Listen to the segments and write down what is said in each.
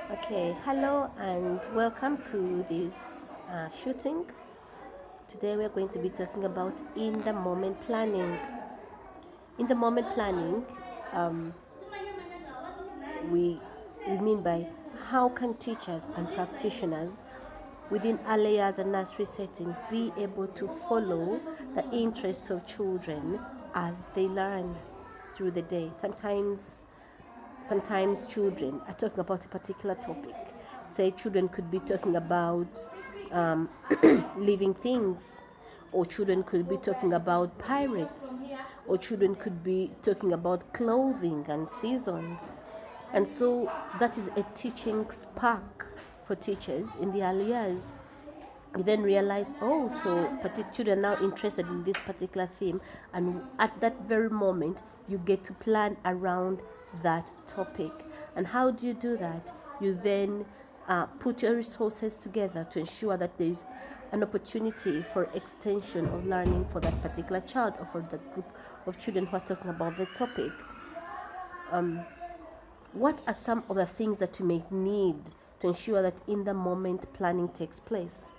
Okay, hello and welcome to this shooting. Today we're going to be talking about in the moment planning. In the moment planning, um, we, we mean by how can teachers and practitioners within early years and nursery settings be able to follow the interests of children as they learn through the day. Sometimes children are talking about a particular topic. Say children could be talking about um, living things, or children could be talking about pirates, or children could be talking about clothing and seasons. And so that is a teaching spark for teachers in the early years. You then realize, oh, so children are now interested in this particular theme, and at that very moment you get to plan around that topic. And how do you do that? You then put your resources together to ensure that there is an opportunity for extension of learning for that particular child or for the group of children who are talking about the topic. What are some of the things that we may need to ensure that in the moment planning takes place?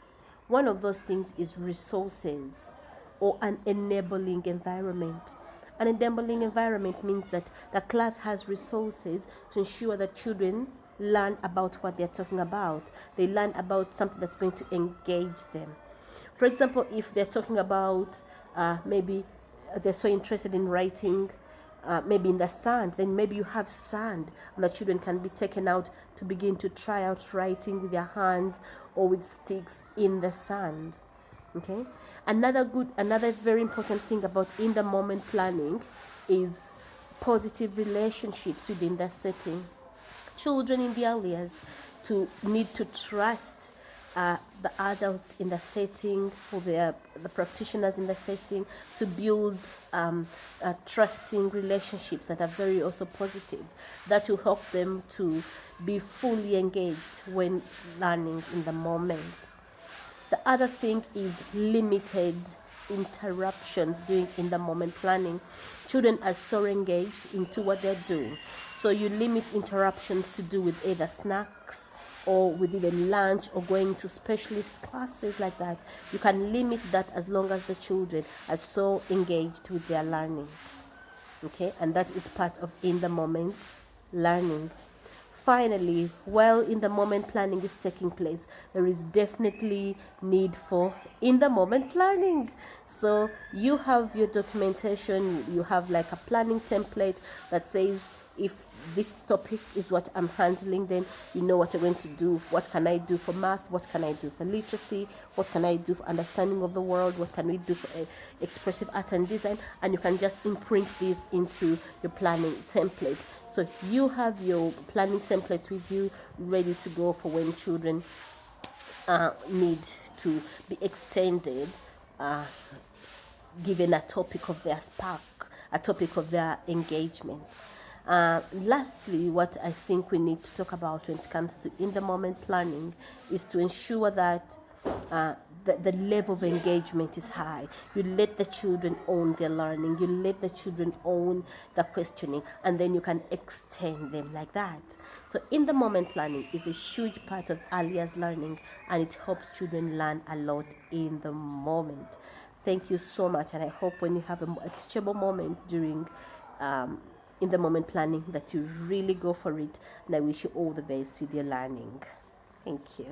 One of those things is resources or an enabling environment. An enabling environment means that the class has resources to ensure that children learn about what they're talking about. They learn about something that's going to engage them. For example, if they're talking about maybe they're so interested in writing maybe in the sand, then maybe you have sand and the children can be taken out to begin to try out writing with their hands or with sticks in the sand. Okay, another very important thing about in the moment planning is positive relationships within the setting. Children in the early years to need to trust the adults in the setting, or the practitioners in the setting, to build trusting relationships that are very also positive. That will help them to be fully engaged when learning in the moment. The other thing is limited interruptions during in the moment planning. Children are so engaged into what they're doing, so you limit interruptions to do with either snacks or with even lunch or going to specialist classes like that. You can limit that as long as the children are so engaged with their learning. Okay, and that is part of in the moment learning. Finally, while in the moment planning is taking place, there is definitely need for in the moment planning. So you have your documentation, you have like a planning template that says, if this topic is what I'm handling, then you know what you're going to do. What can I do for math? What can I do for literacy? What can I do for understanding of the world? What can we do for expressive art and design? And you can just imprint this into your planning template. So you have your planning template with you, ready to go for when children need to be extended, given a topic of their spark, a topic of their engagement. Lastly, what I think we need to talk about when it comes to in the moment planning is to ensure that the level of engagement is high. You let the children own their learning, you let the children own the questioning, and then you can extend them like that. So in the moment planning is a huge part of early years learning, and it helps children learn a lot in the moment. Thank you so much, and I hope when you have a teachable moment during in the moment planning that you really go for it, and I wish you all the best with your learning. Thank you.